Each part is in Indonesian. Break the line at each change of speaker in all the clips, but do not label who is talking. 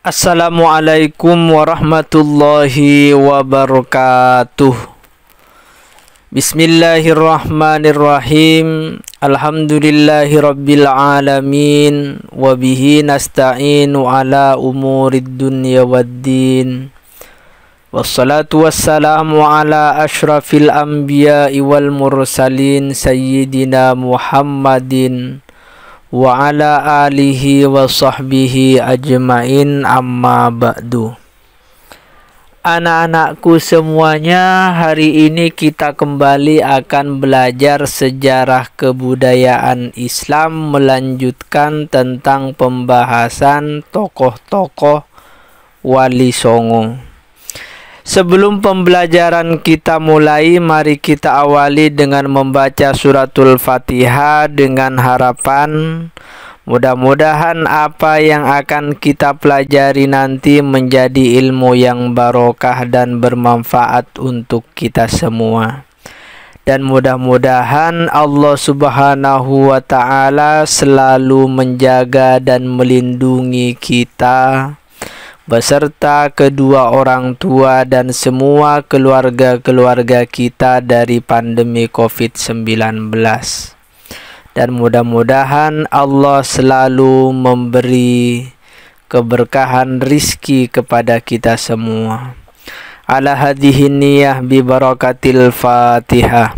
Assalamualaikum warahmatullahi wabarakatuh. Bismillahirrahmanirrahim. Alhamdulillahi rabbil alamin. Wabihi nasta'inu ala umurid dunya waddin. Wassalatu wassalamu ala ashrafil anbiya'i wal mursalin Sayyidina Muhammadin wa ala alihi wa sahbihi ajma'in, amma ba'du. Anak-anakku semuanya, hari ini kita kembali akan belajar sejarah kebudayaan Islam, melanjutkan tentang pembahasan tokoh-tokoh Wali Songo. Sebelum pembelajaran kita mulai, mari kita awali dengan membaca suratul Fatihah dengan harapan mudah-mudahan apa yang akan kita pelajari nanti menjadi ilmu yang barokah dan bermanfaat untuk kita semua. Dan mudah-mudahan Allah Subhanahu wa Ta'ala selalu menjaga dan melindungi kita beserta kedua orang tua dan semua keluarga-keluarga kita dari pandemi COVID-19. Dan mudah-mudahan Allah selalu memberi keberkahan rizki kepada kita semua. Ala hadhihi niyah bi barakatil Fatihah.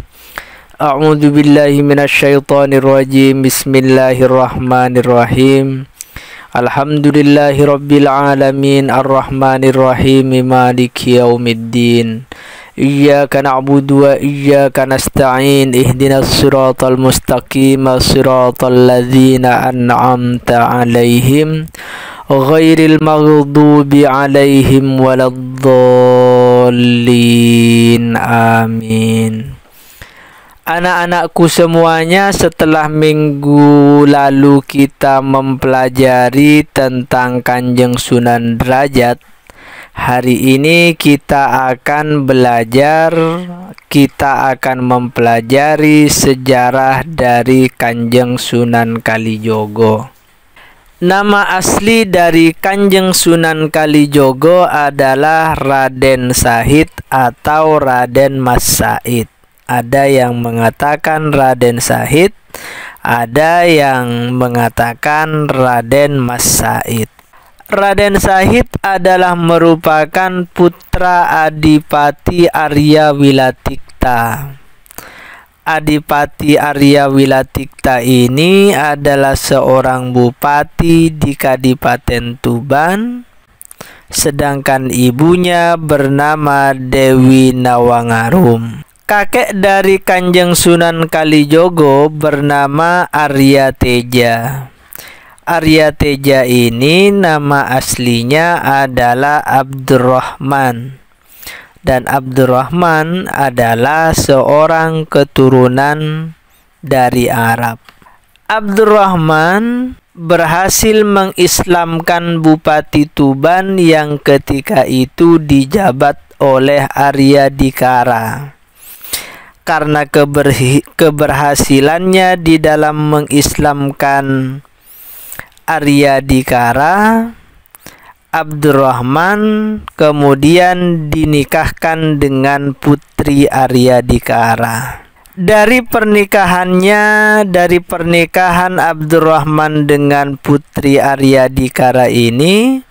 A'udzu billahi minasyaitonir rajim. Bismillahirrahmanirrahim. Alhamdulillahi rabbil alamin, arrahmanir rahim, maliki yaumiddin. Iyyaka na'budu wa iyyaka nasta'in, ihdinas siratal mustaqim, siratal ladzina an'amta 'alaihim ghairil maghdubi 'alaihim waladdallin. Amin. Anak-anakku semuanya, setelah minggu lalu kita mempelajari tentang Kanjeng Sunan Derajat, hari ini kita akan mempelajari sejarah dari Kanjeng Sunan Kalijogo. Nama asli dari Kanjeng Sunan Kalijogo adalah Raden Sahid atau Raden Mas Said. Ada yang mengatakan Raden Sahid, ada yang mengatakan Raden Mas Said. Raden Sahid adalah merupakan putra Adipati Arya Wilatikta. Adipati Arya Wilatikta ini adalah seorang bupati di Kadipaten Tuban, sedangkan ibunya bernama Dewi Nawangarum. Kakek dari Kanjeng Sunan Kalijogo bernama Arya Teja. Arya Teja ini nama aslinya adalah Abdurrahman. Dan Abdurrahman adalah seorang keturunan dari Arab. Abdurrahman berhasil mengislamkan Bupati Tuban yang ketika itu dijabat oleh Arya Dikara. Karena keberhasilannya di dalam mengislamkan Arya Dikara, Abdurrahman kemudian dinikahkan dengan putri Arya Dikara. Dari pernikahan Abdurrahman dengan putri Arya Dikara ini,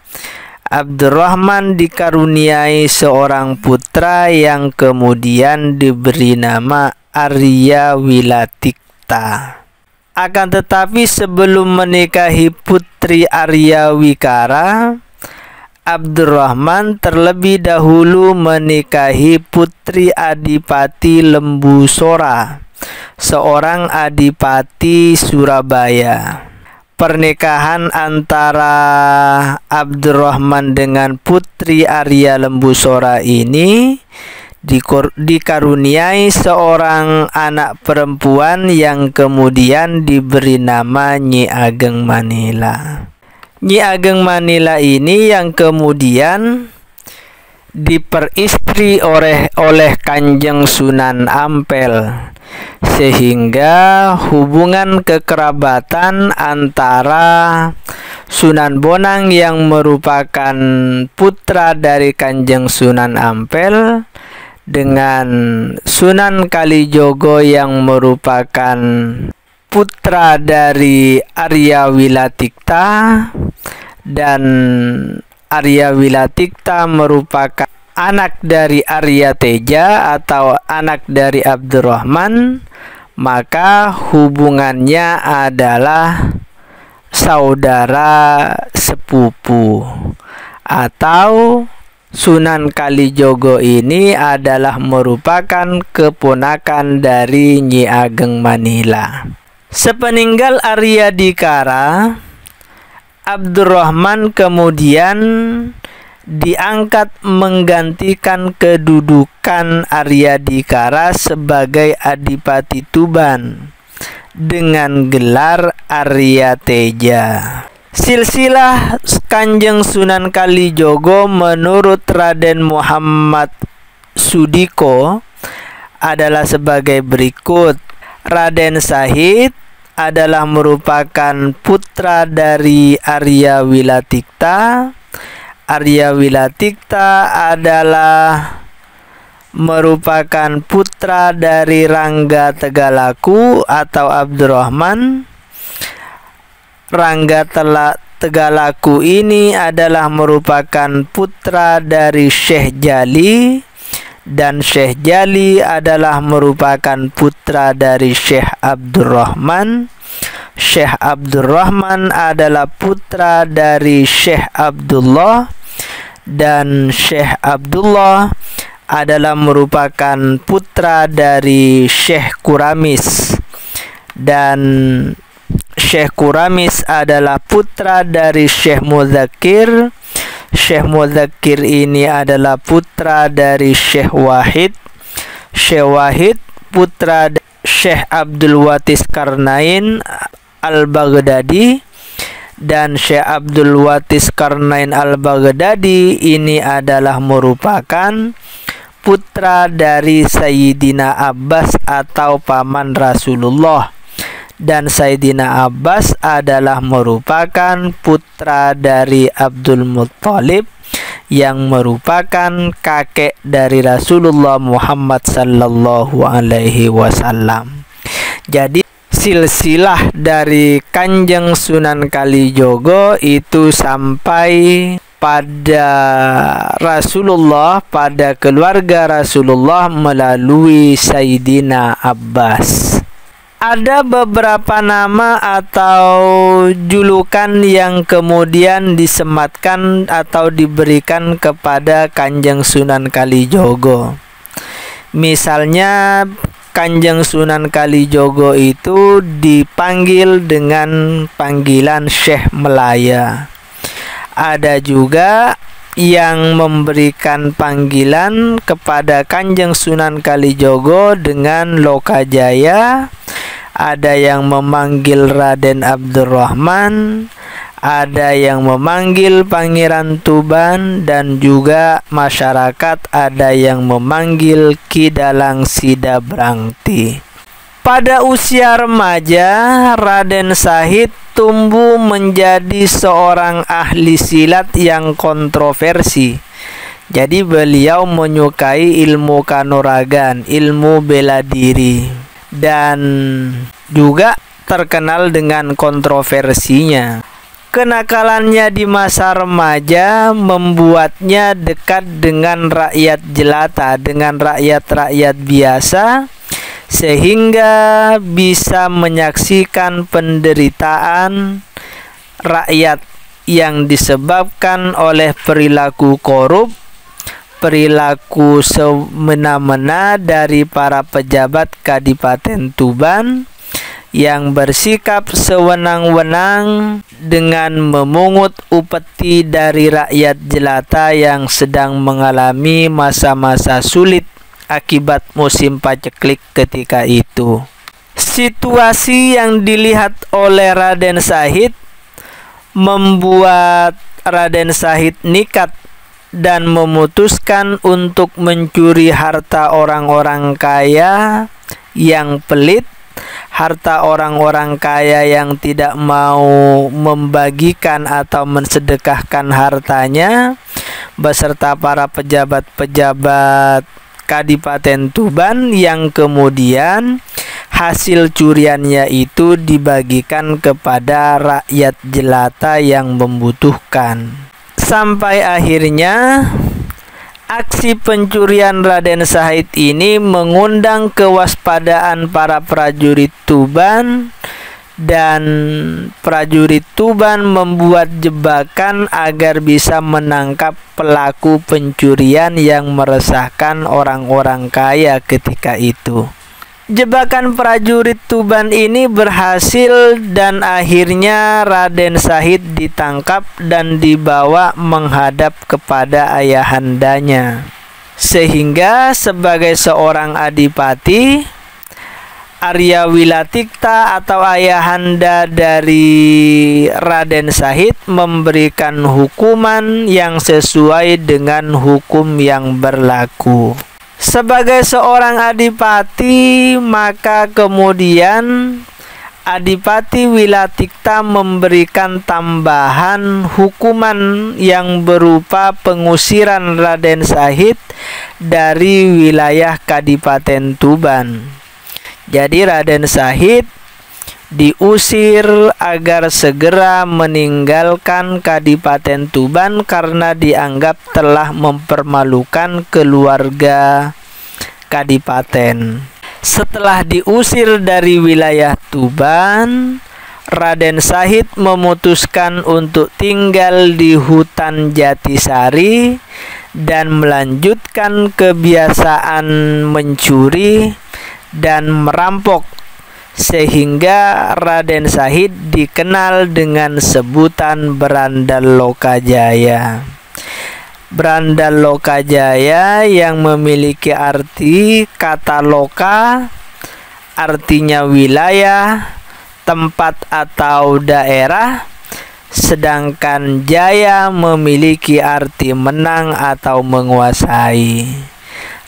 Abdurrahman dikaruniai seorang putra yang kemudian diberi nama Arya Wilatikta. Akan tetapi sebelum menikahi putri Arya Wikara, Abdurrahman terlebih dahulu menikahi putri Adipati Lembusora, seorang adipati Surabaya. Pernikahan antara Abdurrahman dengan putri Arya Lembusora ini dikaruniai seorang anak perempuan yang kemudian diberi nama Nyi Ageng Manila. Nyi Ageng Manila ini yang kemudian diperistri oleh Kanjeng Sunan Ampel, sehingga hubungan kekerabatan antara Sunan Bonang yang merupakan putra dari Kanjeng Sunan Ampel, dengan Sunan Kalijogo yang merupakan putra dari Arya Wilatikta, dan Arya Wilatikta merupakan anak dari Arya Teja atau anak dari Abdurrahman, maka hubungannya adalah saudara sepupu, atau Sunan Kalijogo ini adalah merupakan keponakan dari Nyi Ageng Manila. Sepeninggal Arya Dikara, Abdurrahman kemudian diangkat menggantikan kedudukan Arya Dikara sebagai Adipati Tuban dengan gelar Arya Teja. Silsilah Kanjeng Sunan Kalijogo menurut Raden Muhammad Sudiko adalah sebagai berikut. Raden Sahid adalah merupakan putra dari Arya Wilatikta. Arya Wilatikta adalah merupakan putra dari Rangga Tegalaku atau Abdurrahman. Rangga Tegalaku ini adalah merupakan putra dari Syekh Jali, dan Syekh Jali adalah merupakan putra dari Syekh Abdurrahman. Syekh Abdurrahman adalah putra dari Syekh Abdullah, dan Syekh Abdullah adalah merupakan putra dari Syekh Kuramis, dan Syekh Kuramis adalah putra dari Syekh Mudzakir. Syekh Mudzakir ini adalah putra dari Syekh Wahid. Syekh Wahid putra Syekh Abdul Watis Karnain Al-Baghdadi, dan Syekh Abdul Watis Karnain Al-Baghdadi ini adalah merupakan putra dari Sayyidina Abbas atau paman Rasulullah, dan Sayyidina Abbas adalah merupakan putra dari Abdul Muttalib yang merupakan kakek dari Rasulullah Muhammad sallallahu alaihi wasallam. Jadi silsilah dari Kanjeng Sunan Kalijogo itu sampai pada Rasulullah, pada keluarga Rasulullah melalui Sayyidina Abbas. Ada beberapa nama atau julukan yang kemudian disematkan atau diberikan kepada Kanjeng Sunan Kalijogo. Misalnya Kanjeng Sunan Kalijogo itu dipanggil dengan panggilan Syekh Melaya. Ada juga yang memberikan panggilan kepada Kanjeng Sunan Kalijogo dengan Lokajaya. Ada yang memanggil Raden Abdurrahman, ada yang memanggil Pangeran Tuban, dan juga masyarakat ada yang memanggil Ki Dalang Sidabrangti. Pada usia remaja, Raden Sahid tumbuh menjadi seorang ahli silat yang kontroversi. Jadi beliau menyukai ilmu kanuragan, ilmu bela diri, dan juga terkenal dengan kontroversinya. Kenakalannya di masa remaja membuatnya dekat dengan rakyat jelata, dengan rakyat-rakyat biasa, sehingga bisa menyaksikan penderitaan rakyat yang disebabkan oleh perilaku korup, perilaku semena-mena dari para pejabat Kadipaten Tuban yang bersikap sewenang-wenang dengan memungut upeti dari rakyat jelata yang sedang mengalami masa-masa sulit akibat musim paceklik ketika itu. Situasi yang dilihat oleh Raden Sahid membuat Raden Sahid nikat dan memutuskan untuk mencuri harta orang-orang kaya yang pelit harta orang-orang kaya yang tidak mau membagikan atau mensedekahkan hartanya beserta para pejabat-pejabat Kadipaten Tuban yang kemudian hasil curiannya itu dibagikan kepada rakyat jelata yang membutuhkan. Sampai akhirnya aksi pencurian Raden Syahid ini mengundang kewaspadaan para prajurit Tuban, dan prajurit Tuban membuat jebakan agar bisa menangkap pelaku pencurian yang meresahkan orang-orang kaya ketika itu. Jebakan prajurit Tuban ini berhasil dan akhirnya Raden Syahid ditangkap dan dibawa menghadap kepada ayahandanya. Sehingga sebagai seorang adipati, Arya Wilatikta atau ayahanda dari Raden Syahid memberikan hukuman yang sesuai dengan hukum yang berlaku. Sebagai seorang adipati, maka kemudian Adipati Wilatikta memberikan tambahan hukuman yang berupa pengusiran Raden Syahid dari wilayah Kadipaten Tuban. Jadi Raden Syahid diusir agar segera meninggalkan Kadipaten Tuban karena dianggap telah mempermalukan keluarga Kadipaten. Setelah diusir dari wilayah Tuban, Raden Syahid memutuskan untuk tinggal di hutan Jatisari dan melanjutkan kebiasaan mencuri dan merampok, sehingga Raden Syahid dikenal dengan sebutan Berandal Lokajaya. Berandal Lokajaya yang memiliki arti kata loka, artinya wilayah, tempat atau daerah, sedangkan jaya memiliki arti menang atau menguasai.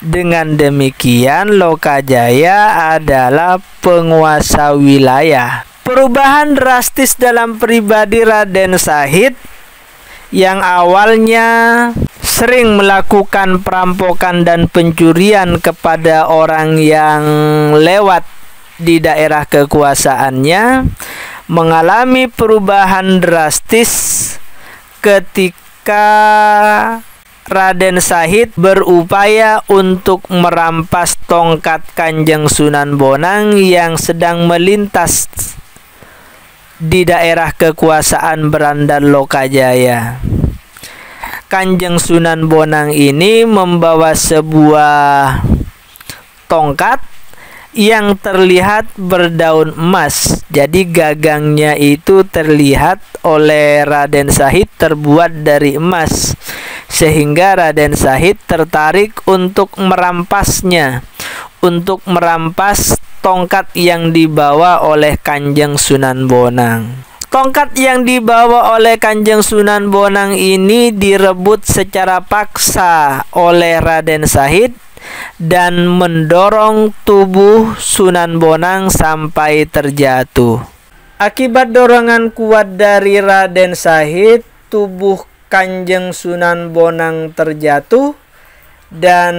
Dengan demikian, Lokajaya adalah penguasa wilayah. Perubahan drastis dalam pribadi Raden Syahid yang awalnya sering melakukan perampokan dan pencurian kepada orang yang lewat di daerah kekuasaannya mengalami perubahan drastis ketika Raden Syahid berupaya untuk merampas tongkat Kanjeng Sunan Bonang yang sedang melintas di daerah kekuasaan Berandal Lokajaya. Kanjeng Sunan Bonang ini membawa sebuah tongkat yang terlihat berdaun emas. Jadi gagangnya itu terlihat oleh Raden Syahid terbuat dari emas, sehingga Raden Syahid tertarik untuk merampasnya, untuk merampas tongkat yang dibawa oleh Kanjeng Sunan Bonang. Tongkat yang dibawa oleh Kanjeng Sunan Bonang ini direbut secara paksa oleh Raden Syahid dan mendorong tubuh Sunan Bonang sampai terjatuh. Akibat dorongan kuat dari Raden Syahid, tubuh Kanjeng Sunan Bonang terjatuh dan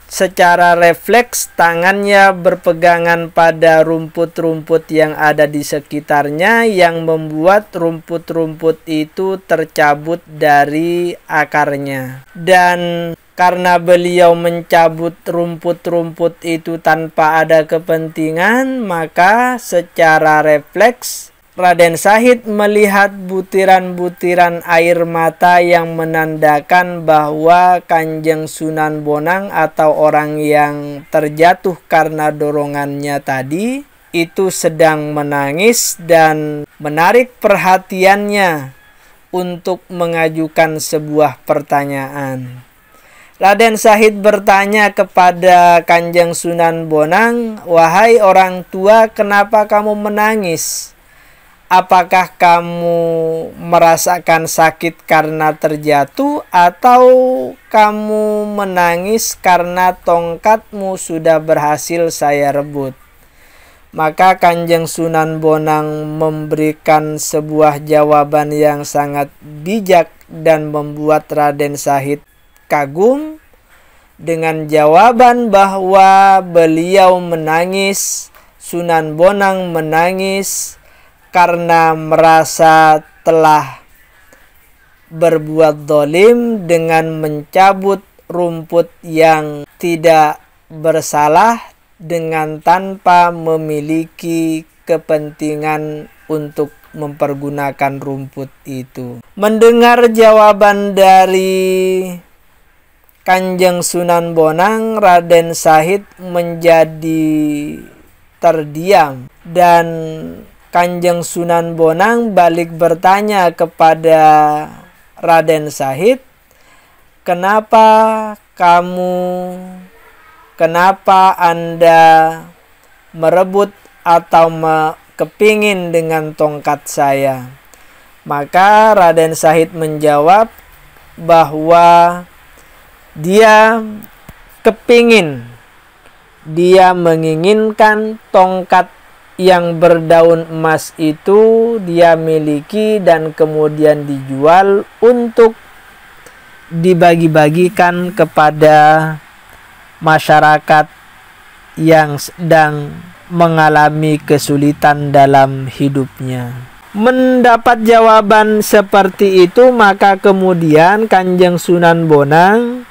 secara refleks tangannya berpegangan pada rumput-rumput yang ada di sekitarnya yang membuat rumput-rumput itu tercabut dari akarnya. Dan karena beliau mencabut rumput-rumput itu tanpa ada kepentingan, maka secara refleks Raden Syahid melihat butiran-butiran air mata yang menandakan bahwa Kanjeng Sunan Bonang atau orang yang terjatuh karena dorongannya tadi itu sedang menangis dan menarik perhatiannya untuk mengajukan sebuah pertanyaan. Raden Syahid bertanya kepada Kanjeng Sunan Bonang, "Wahai orang tua, kenapa kamu menangis? Apakah kamu merasakan sakit karena terjatuh atau kamu menangis karena tongkatmu sudah berhasil saya rebut?" Maka Kanjeng Sunan Bonang memberikan sebuah jawaban yang sangat bijak dan membuat Raden Syahid kagum dengan jawaban bahwa beliau menangis, Sunan Bonang menangis karena merasa telah berbuat zalim dengan mencabut rumput yang tidak bersalah dengan tanpa memiliki kepentingan untuk mempergunakan rumput itu. Mendengar jawaban dari Kanjeng Sunan Bonang, Raden Syahid menjadi terdiam dan Kanjeng Sunan Bonang balik bertanya kepada Raden Syahid, kenapa Anda merebut atau kepingin dengan tongkat saya? Maka Raden Syahid menjawab bahwa dia menginginkan tongkat yang berdaun emas itu dia miliki dan kemudian dijual untuk dibagi-bagikan kepada masyarakat yang sedang mengalami kesulitan dalam hidupnya. Mendapat jawaban seperti itu, maka kemudian Kanjeng Sunan Bonang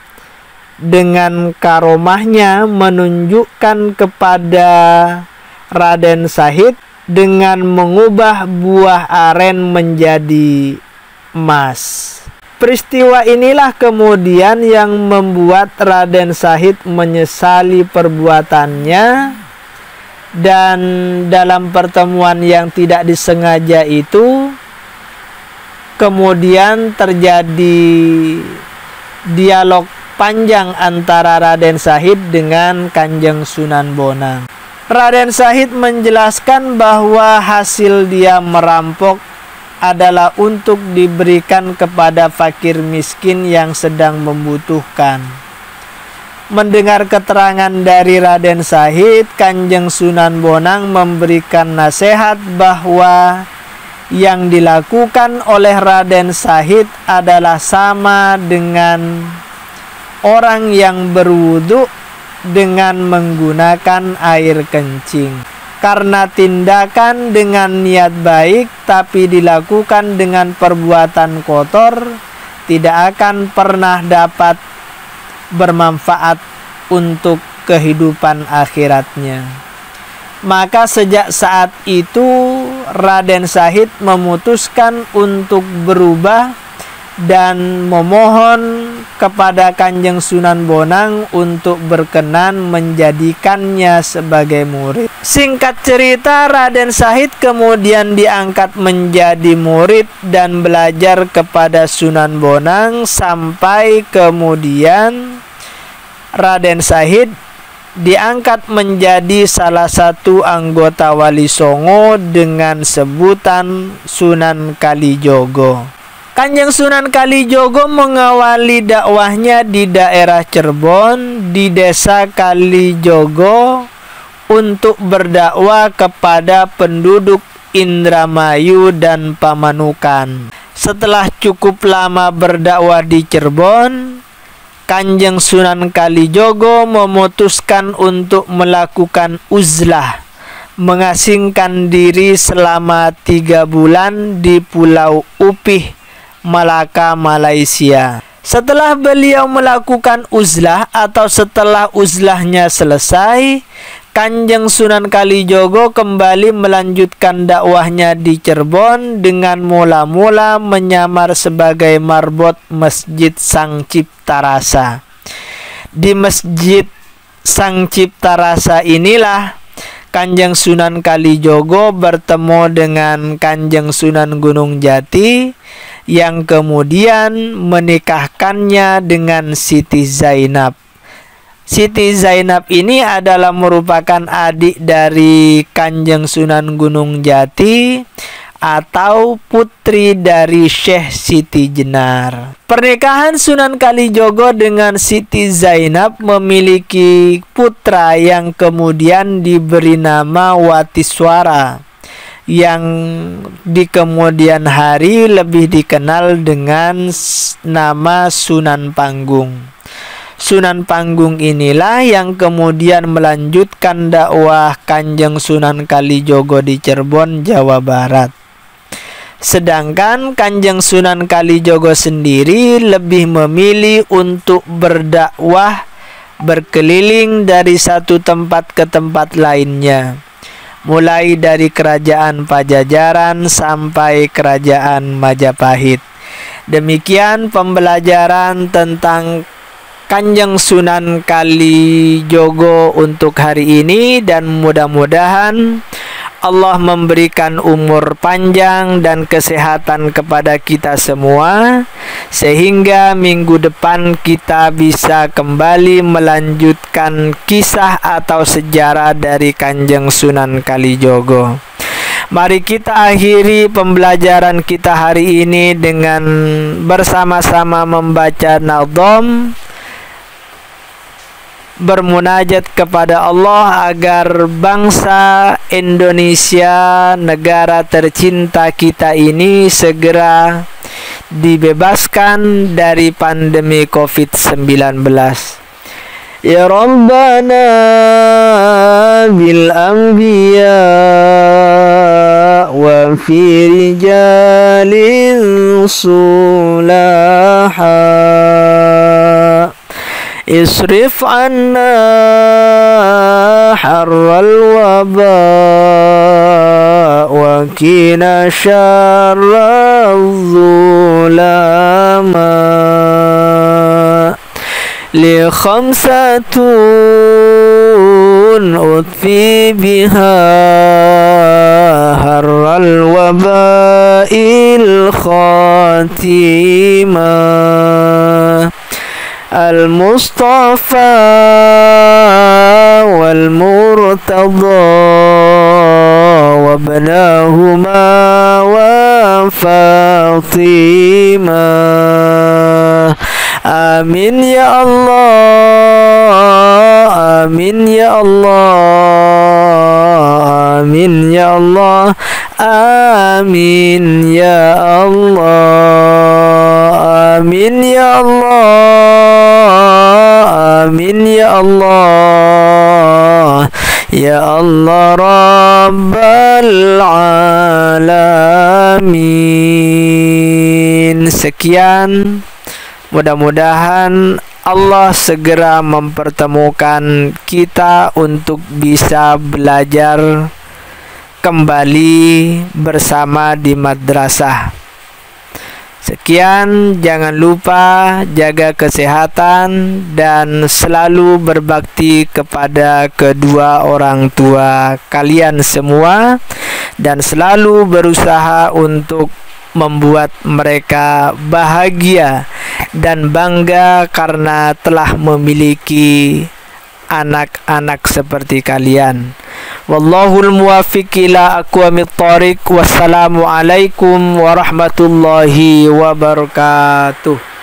dengan karomahnya menunjukkan kepada Raden Syahid dengan mengubah buah aren menjadi emas. Peristiwa inilah kemudian yang membuat Raden Syahid menyesali perbuatannya, dan dalam pertemuan yang tidak disengaja itu kemudian terjadi dialog panjang antara Raden Syahid dengan Kanjeng Sunan Bonang. Raden Syahid menjelaskan bahwa hasil dia merampok adalah untuk diberikan kepada fakir miskin yang sedang membutuhkan. Mendengar keterangan dari Raden Syahid, Kanjeng Sunan Bonang memberikan nasihat bahwa yang dilakukan oleh Raden Syahid adalah sama dengan orang yang berwudu dengan menggunakan air kencing, karena tindakan dengan niat baik tapi dilakukan dengan perbuatan kotor tidak akan pernah dapat bermanfaat untuk kehidupan akhiratnya. Maka sejak saat itu Raden Syahid memutuskan untuk berubah dan memohon kepada Kanjeng Sunan Bonang untuk berkenan menjadikannya sebagai murid. Singkat cerita, Raden Syahid kemudian diangkat menjadi murid dan belajar kepada Sunan Bonang sampai kemudian Raden Syahid diangkat menjadi salah satu anggota Wali Songo dengan sebutan Sunan Kalijogo. Kanjeng Sunan Kalijogo mengawali dakwahnya di daerah Cirebon, di desa Kalijogo, untuk berdakwah kepada penduduk Indramayu dan Pamanukan. Setelah cukup lama berdakwah di Cirebon, Kanjeng Sunan Kalijogo memutuskan untuk melakukan uzlah, mengasingkan diri selama 3 bulan di Pulau Upih, Malaka, Malaysia. Setelah beliau melakukan uzlah atau setelah uzlahnya selesai, Kanjeng Sunan Kalijogo kembali melanjutkan dakwahnya di Cirebon dengan mula-mula menyamar sebagai marbot Masjid Sang Cipta Rasa. Di Masjid Sang Cipta Rasa inilah Kanjeng Sunan Kalijogo bertemu dengan Kanjeng Sunan Gunung Jati yang kemudian menikahkannya dengan Siti Zainab. Siti Zainab ini adalah merupakan adik dari Kanjeng Sunan Gunung Jati, atau putri dari Syekh Siti Jenar. Pernikahan Sunan Kalijogo dengan Siti Zainab memiliki putra yang kemudian diberi nama Watiswara, yang di kemudian hari lebih dikenal dengan nama Sunan Panggung. Sunan Panggung inilah yang kemudian melanjutkan dakwah Kanjeng Sunan Kalijogo di Cirebon, Jawa Barat. Sedangkan Kanjeng Sunan Kalijogo sendiri lebih memilih untuk berdakwah berkeliling dari satu tempat ke tempat lainnya, mulai dari kerajaan Pajajaran sampai kerajaan Majapahit. Demikian pembelajaran tentang Kanjeng Sunan Kalijogo untuk hari ini, dan mudah-mudahan Allah memberikan umur panjang dan kesehatan kepada kita semua, sehingga minggu depan kita bisa kembali melanjutkan kisah atau sejarah dari Kanjeng Sunan Kalijogo. Mari kita akhiri pembelajaran kita hari ini dengan bersama-sama membaca Nadhom, bermunajat kepada Allah agar bangsa Indonesia, negara tercinta kita ini, segera dibebaskan dari pandemi COVID-19. Ya Rabbana bil anbiya wa fi rijalin sulaha isrif anna harral waba wa qina syarral zulama li khamsatun utfi biha harral wabail khatimah Al-Mustafa wal-Murtada wabnahuma wa Fatimah. Amin ya Allah, amin ya Allah, amin ya Allah, amin ya Allah, amin ya Allah, amin ya Allah, ya Allah Rabbal Alamin. Sekian, mudah-mudahan Allah segera mempertemukan kita untuk bisa belajar kembali bersama di madrasah. Sekian, jangan lupa jaga kesehatan dan selalu berbakti kepada kedua orang tua kalian semua, dan selalu berusaha untuk membuat mereka bahagia dan bangga karena telah memiliki anak-anak seperti kalian. Wallahul muwaffiq ila aqwamit thoriq. Wassalamu alaikum warahmatullahi wabarakatuh.